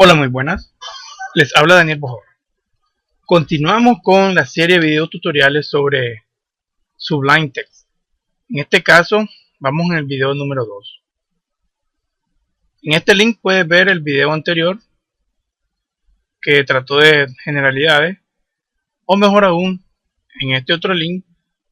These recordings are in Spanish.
Hola, muy buenas. Les habla Daniel Bojor. Continuamos con la serie de video tutoriales sobre Sublime Text. En este caso, vamos en el video número 2. En este link puedes ver el video anterior que trató de generalidades, o mejor aún, en este otro link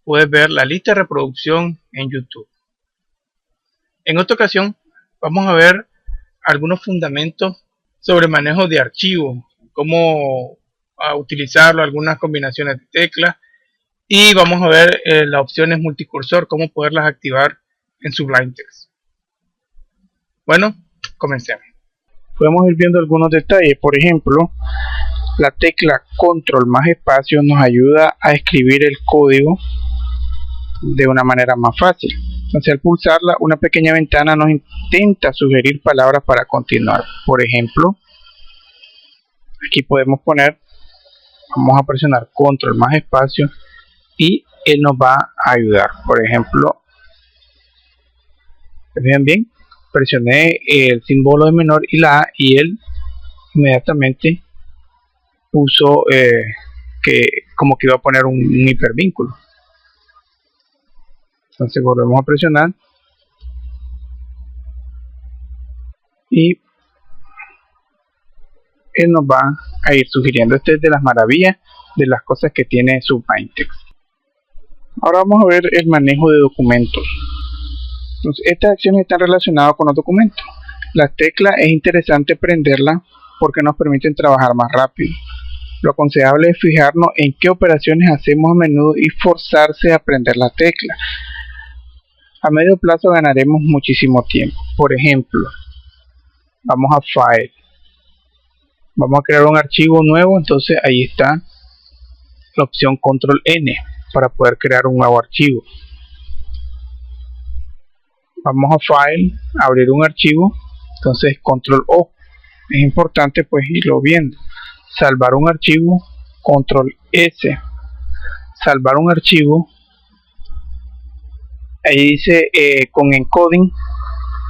puedes ver la lista de reproducción en YouTube. En esta ocasión vamos a ver algunos fundamentos sobre manejo de archivos, cómo utilizarlo, algunas combinaciones de teclas, y vamos a ver las opciones multicursor, cómo poderlas activar en Sublime Text. Bueno, comencemos. Podemos ir viendo algunos detalles. Por ejemplo, la tecla control más espacio nos ayuda a escribir el código de una manera más fácil. Entonces, al pulsarla, una pequeña ventana nos intenta sugerir palabras para continuar. Por ejemplo, aquí podemos poner, vamos a presionar control más espacio y él nos va a ayudar. Por ejemplo, ¿ven bien? Presioné el símbolo de menor y la A, y él inmediatamente puso que como que iba a poner un hipervínculo. Entonces volvemos a presionar y él nos va a ir sugiriendo. Esta es de las maravillas de las cosas que tiene Sublime Text. Ahora vamos a ver el manejo de documentos. Entonces, estas acciones están relacionadas con los documentos. La tecla es interesante prenderla porque nos permiten trabajar más rápido. Lo aconsejable es fijarnos en qué operaciones hacemos a menudo y forzarse a aprender la tecla. A medio plazo ganaremos muchísimo tiempo. Por ejemplo, vamos a File, vamos a crear un archivo nuevo. Entonces ahí está la opción Control N para poder crear un nuevo archivo. Vamos a File, abrir un archivo. Entonces Control O. Es importante pues irlo viendo. Salvar un archivo, Control S. Salvar un archivo. Ahí dice con encoding.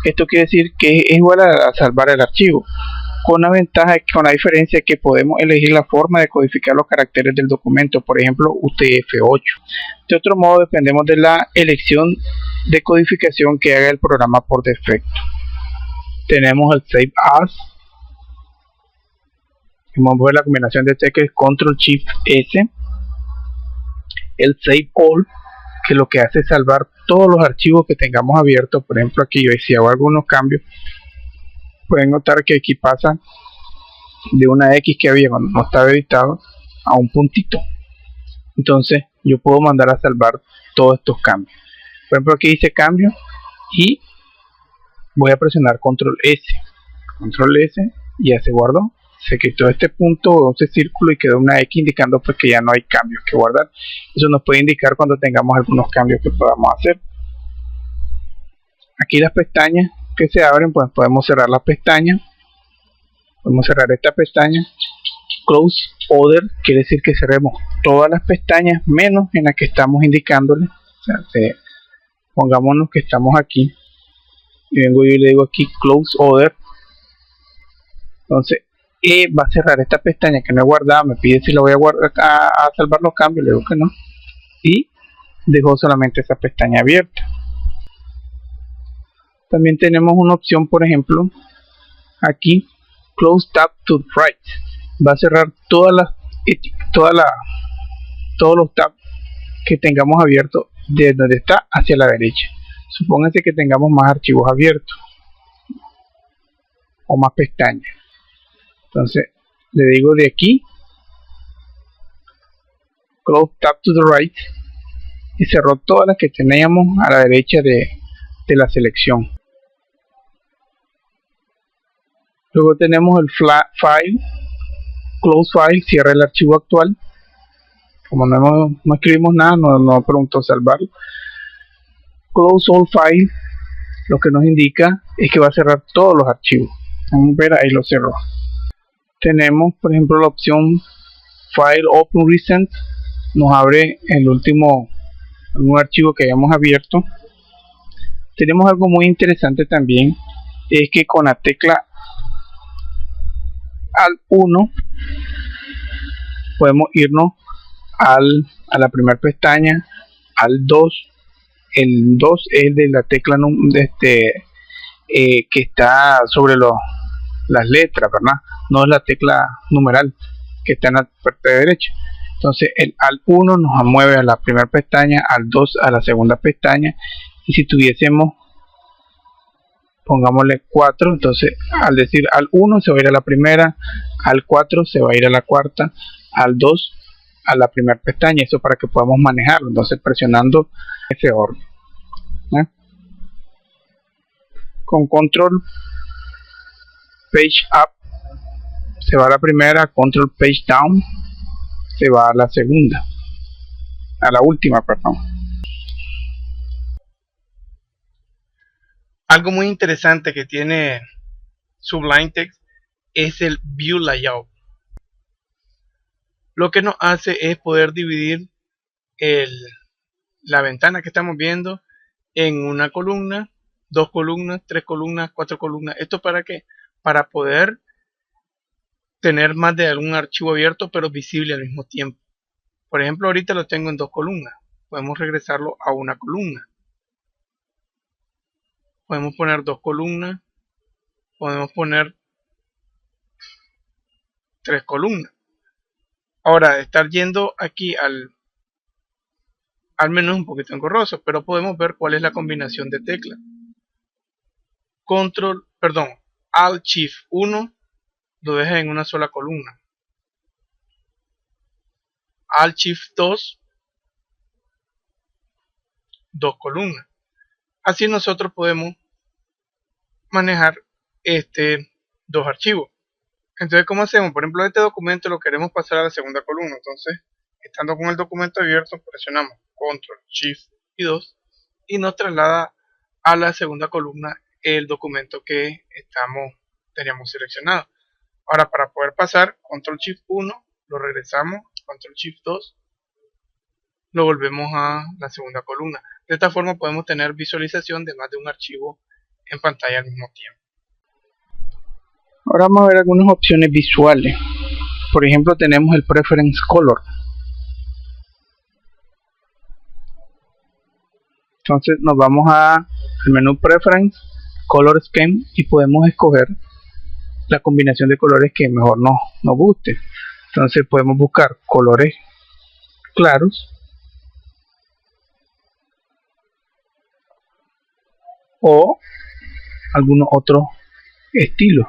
Esto quiere decir que es igual a salvar el archivo, con la ventaja, con la diferencia que podemos elegir la forma de codificar los caracteres del documento, por ejemplo UTF-8. De otro modo, dependemos de la elección de codificación que haga el programa por defecto. Tenemos el Save As. Vamos a ver la combinación de teclas Control Shift S. El Save All, que lo que hace es salvar todos los archivos que tengamos abiertos. Por ejemplo, aquí yo si hago algunos cambios, pueden notar que aquí pasa de una X que había cuando no estaba editado a un puntito. Entonces yo puedo mandar a salvar todos estos cambios. Por ejemplo, aquí dice cambio y voy a presionar control S y ya se guardó. Se quitó este punto o este círculo y quedó una X indicando pues que ya no hay cambios que guardar. Eso nos puede indicar cuando tengamos algunos cambios que podamos hacer. Aquí las pestañas que se abren, pues podemos cerrar las pestañas. Podemos cerrar esta pestaña. Close Other quiere decir que cerremos todas las pestañas menos en las que estamos indicándole. O sea, pongámonos que estamos aquí y vengo y le digo aquí Close Other. Entonces va a cerrar esta pestaña que no he guardado. Me pide si la voy a guardar a salvar los cambios, le digo que no, y dejo solamente esa pestaña abierta. También tenemos una opción, por ejemplo aquí Close Tab to Right, va a cerrar todos los tabs que tengamos abiertos desde donde está hacia la derecha. Supónganse que tengamos más archivos abiertos o más pestañas. Entonces le digo de aquí Close Tab to the Right y cerró todas las que teníamos a la derecha de la selección. Luego tenemos el File, Close File, cierra el archivo actual. Como no escribimos nada, no preguntó salvarlo. Close All File, lo que nos indica es que va a cerrar todos los archivos. Vamos a ver, ahí lo cerró. Tenemos por ejemplo la opción File Open Recent, nos abre un archivo que hayamos abierto. Tenemos algo muy interesante también, es que con la tecla Alt 1 podemos irnos a la primera pestaña, al 2. El 2 es el de la tecla que está sobre las letras, ¿verdad? No es la tecla numeral que está en la parte derecha. Entonces el Alt 1 nos mueve a la primera pestaña, al 2 a la segunda pestaña, y si tuviésemos, pongámosle 4, entonces al decir al 1 se va a ir a la primera, al 4 se va a ir a la cuarta, al 2 a la primera pestaña. Eso para que podamos manejarlo, entonces presionando ese orden. Con control page up se va a la primera, control page down se va a la segunda, a la última, perdón. Algo muy interesante que tiene Sublime Text es el View Layout. Lo que nos hace es poder dividir la ventana que estamos viendo en una columna, 2 columnas, 3 columnas, 4 columnas. ¿Esto para qué? Para poder tener más de algún archivo abierto pero visible al mismo tiempo. Por ejemplo, ahorita lo tengo en 2 columnas. Podemos regresarlo a una columna. Podemos poner 2 columnas. Podemos poner 3 columnas. Ahora, estar yendo aquí al menú es un poquito engorroso, pero podemos ver cuál es la combinación de teclas. Alt Shift 1 lo deja en una sola columna. Alt Shift 2, 2 columnas. Así nosotros podemos manejar dos archivos. Entonces, ¿cómo hacemos? Por ejemplo, este documento lo queremos pasar a la segunda columna. Entonces, estando con el documento abierto, presionamos Control, Shift y 2 y nos traslada a la segunda columna el documento que teníamos seleccionado. Ahora, para poder pasar, Control Shift 1, lo regresamos, Control Shift 2, lo volvemos a la segunda columna. De esta forma podemos tener visualización de más de un archivo en pantalla al mismo tiempo. Ahora vamos a ver algunas opciones visuales. Por ejemplo, tenemos el Preference Color. Entonces nos vamos al menú Preference, Color Scheme, y podemos escoger la combinación de colores que mejor nos guste. Entonces podemos buscar colores claros o algunos otros estilos.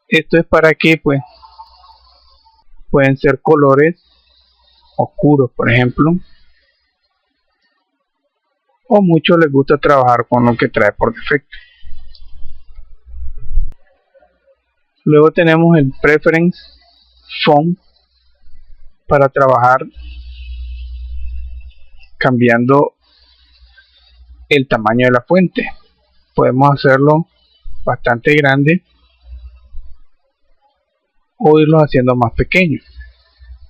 Esto es para que pueden ser colores oscuros, por ejemplo, o muchos les gusta trabajar con lo que trae por defecto. Luego tenemos el Preference Font para trabajar cambiando el tamaño de la fuente. Podemos hacerlo bastante grande o irlo haciendo más pequeño.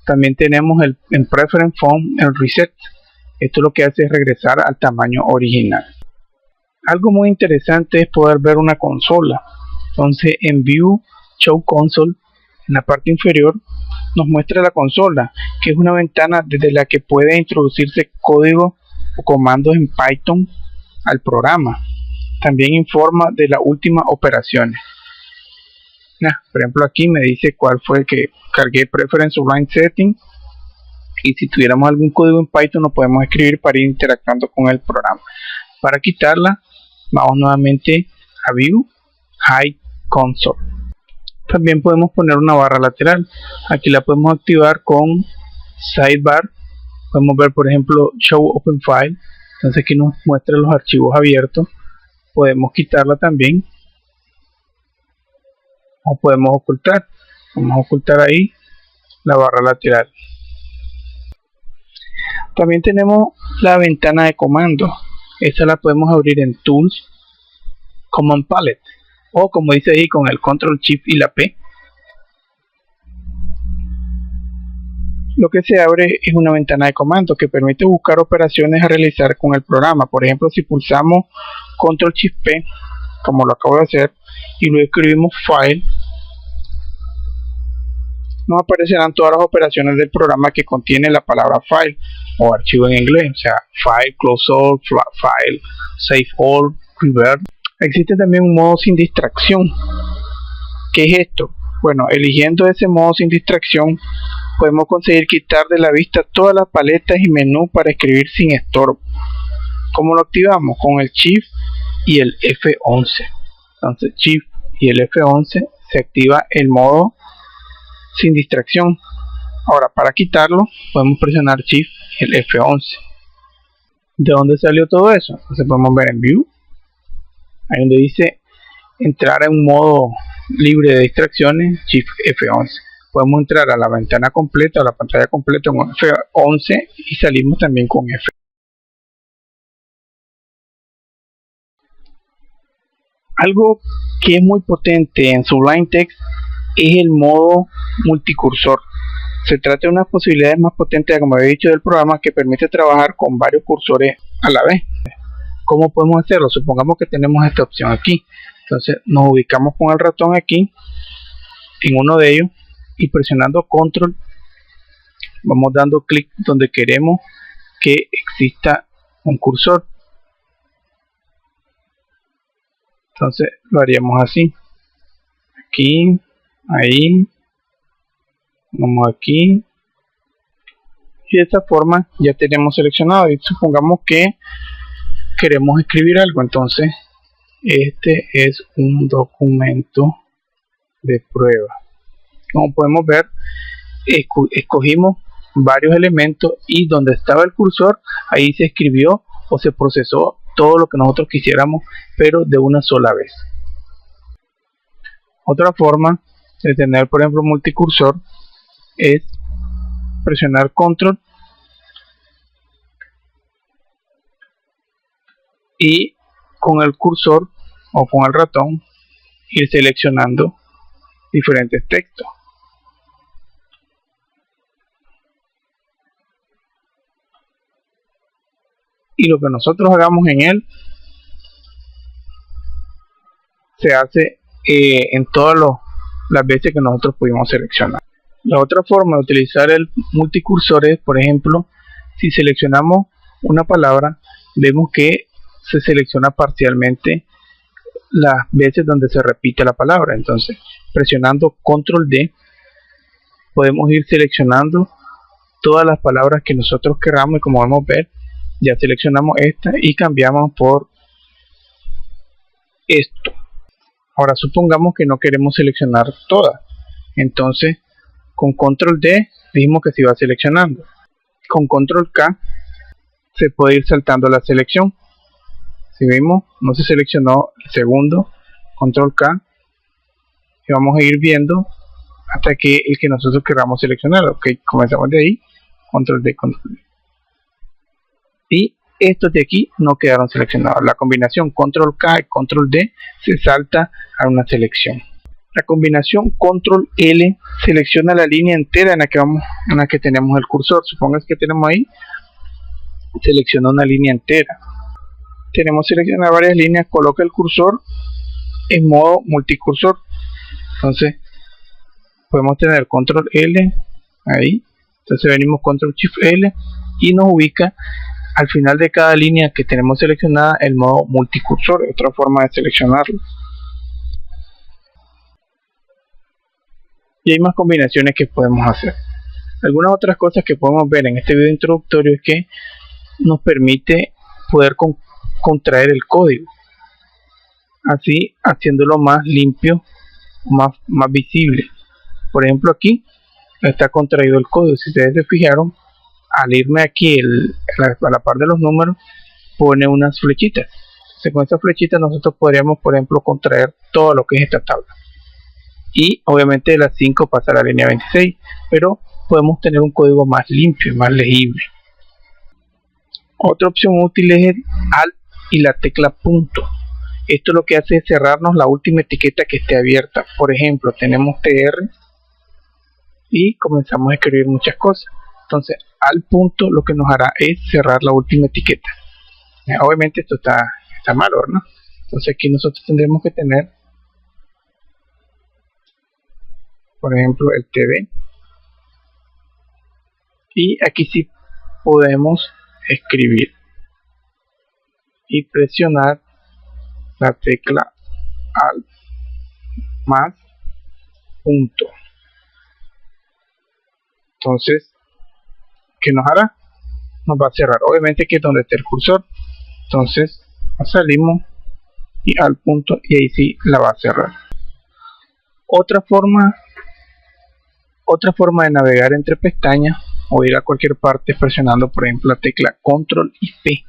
También tenemos en Preference Font el Reset. Esto lo que hace es regresar al tamaño original. Algo muy interesante es poder ver una consola. Entonces en View Show Console, en la parte inferior, nos muestra la consola, que es una ventana desde la que puede introducirse código o comandos en Python al programa. También informa de las últimas operaciones. Por ejemplo, aquí me dice cuál fue el que cargué, Preference Sublime Setting, y si tuviéramos algún código en Python lo podemos escribir para ir interactuando con el programa. Para quitarla, vamos nuevamente a View, Hide Console. También podemos poner una barra lateral. Aquí la podemos activar con Sidebar. Podemos ver, por ejemplo, Show Open File. Entonces aquí nos muestra los archivos abiertos. Podemos quitarla también, o podemos ocultar. Vamos a ocultar ahí la barra lateral. También tenemos la ventana de comandos. Esta la podemos abrir en Tools, Command Palette, o como dice ahí con el Control Shift y la P. Lo que se abre es una ventana de comandos que permite buscar operaciones a realizar con el programa. Por ejemplo, si pulsamos Control Shift P, como lo acabo de hacer, y luego escribimos File, nos aparecerán todas las operaciones del programa que contiene la palabra file o archivo en inglés, o sea, file, close all, file, save all, revert. Existe también un modo sin distracción. ¿Qué es esto? Bueno, eligiendo ese modo sin distracción podemos conseguir quitar de la vista todas las paletas y menú para escribir sin estorbo. ¿Cómo lo activamos? Con el Shift y el F11. Entonces Shift y el F11 se activa el modo sin distracción. Ahora, para quitarlo podemos presionar Shift y el F11. ¿De dónde salió todo eso? Entonces podemos ver en View, ahí donde dice entrar en un modo libre de distracciones, Shift F11. Podemos entrar a la ventana completa, a la pantalla completa con F11 y salimos también con F. Algo que es muy potente en Sublime Text es el modo multicursor. Se trata de unas posibilidades más potentes, como he dicho, del programa, que permite trabajar con varios cursores a la vez. ¿Cómo podemos hacerlo? Supongamos que tenemos esta opción aquí. Entonces nos ubicamos con el ratón aquí en uno de ellos y presionando control vamos dando clic donde queremos que exista un cursor. Entonces lo haríamos así, aquí, ahí, vamos aquí, y de esta forma ya tenemos seleccionado. Y supongamos que queremos escribir algo, entonces este es un documento de prueba. Como podemos ver, escogimos varios elementos y donde estaba el cursor, ahí se escribió o se procesó todo lo que nosotros quisiéramos, pero de una sola vez. Otra forma de tener, por ejemplo, multicursor es presionar control y con el cursor o con el ratón ir seleccionando diferentes textos. Y lo que nosotros hagamos en él se hace en todas las veces que nosotros pudimos seleccionar. La otra forma de utilizar el multicursor es, por ejemplo, si seleccionamos una palabra, vemos que se selecciona parcialmente las veces donde se repite la palabra. Entonces, presionando control D podemos ir seleccionando todas las palabras que nosotros queramos, y como vamos a ver, ya seleccionamos esta y cambiamos por esto. Ahora supongamos que no queremos seleccionar todas, entonces con control D dijimos que se iba seleccionando. Con control K se puede ir saltando la selección. Si vimos, no se seleccionó el segundo, control K, y vamos a ir viendo hasta que el que nosotros queramos seleccionar. Ok, comenzamos de ahí, control D, control D. Y estos de aquí no quedaron seleccionados. La combinación control K y control D se salta a una selección. La combinación control L selecciona la línea entera en la que tenemos el cursor. Supongas que tenemos ahí, selecciona una línea entera. Tenemos seleccionar varias líneas, coloca el cursor en modo multicursor. Entonces podemos tener control L ahí, entonces venimos control shift L y nos ubica al final de cada línea que tenemos seleccionada el modo multicursor. Otra forma de seleccionarlo. Y hay más combinaciones que podemos hacer. Algunas otras cosas que podemos ver en este video introductorio es que nos permite poder contraer el código, así haciéndolo más limpio, más visible. Por ejemplo, aquí está contraído el código. Si ustedes se fijaron, al irme aquí a la par de los números, pone unas flechitas. Entonces, con estas flechitas nosotros podríamos, por ejemplo, contraer todo lo que es esta tabla. Y obviamente de las 5 pasa a la línea 26, pero podemos tener un código más limpio y más legible. Otra opción útil es el Alt y la tecla punto. Esto lo que hace es cerrarnos la última etiqueta que esté abierta. Por ejemplo, tenemos TR y comenzamos a escribir muchas cosas. Entonces, al punto lo que nos hará es cerrar la última etiqueta. Obviamente esto está malo, ¿no? Entonces aquí nosotros tendremos que tener, por ejemplo, el TD. y aquí sí podemos escribir y presionar la tecla Alt más punto. Entonces, ¿qué nos hará? Nos va a cerrar, obviamente que es donde está el cursor. Entonces salimos y al punto, y ahí sí la va a cerrar. Otra forma de navegar entre pestañas o ir a cualquier parte presionando, por ejemplo, la tecla Control y P.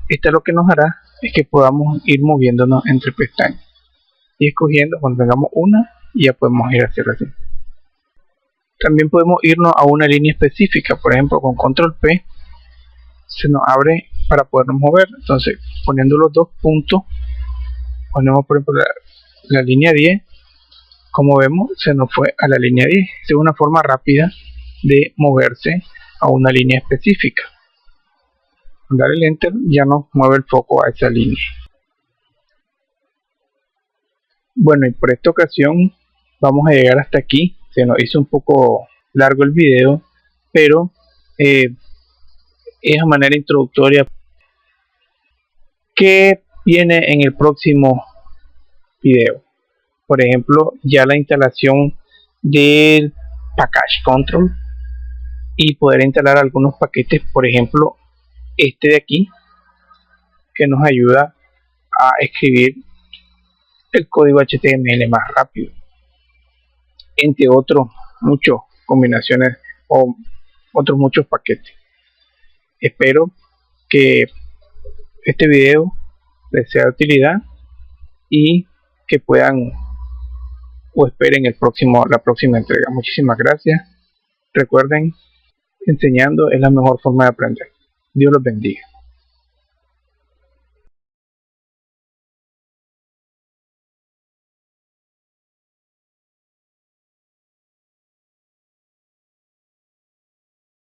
Esta lo que nos hará es que podamos ir moviéndonos entre pestañas y escogiendo cuando tengamos una, y ya podemos ir a hacer así. También podemos irnos a una línea específica, por ejemplo con Control P se nos abre para podernos mover. Entonces, poniendo los dos puntos, ponemos por ejemplo la línea 10. Como vemos, se nos fue a la línea 10. Es una forma rápida de moverse a una línea específica. Al dar el enter ya nos mueve el foco a esa línea. Bueno, y por esta ocasión vamos a llegar hasta aquí. Se nos hizo un poco largo el video, pero es a manera introductoria. ¿Qué viene en el próximo video? Por ejemplo, ya la instalación del package control y poder instalar algunos paquetes, por ejemplo este de aquí, que nos ayuda a escribir el código HTML más rápido, entre otros muchas combinaciones o otros muchos paquetes. Espero que este video les sea de utilidad y que puedan o esperen la próxima entrega. Muchísimas gracias. Recuerden, enseñando es la mejor forma de aprender. Dios los bendiga.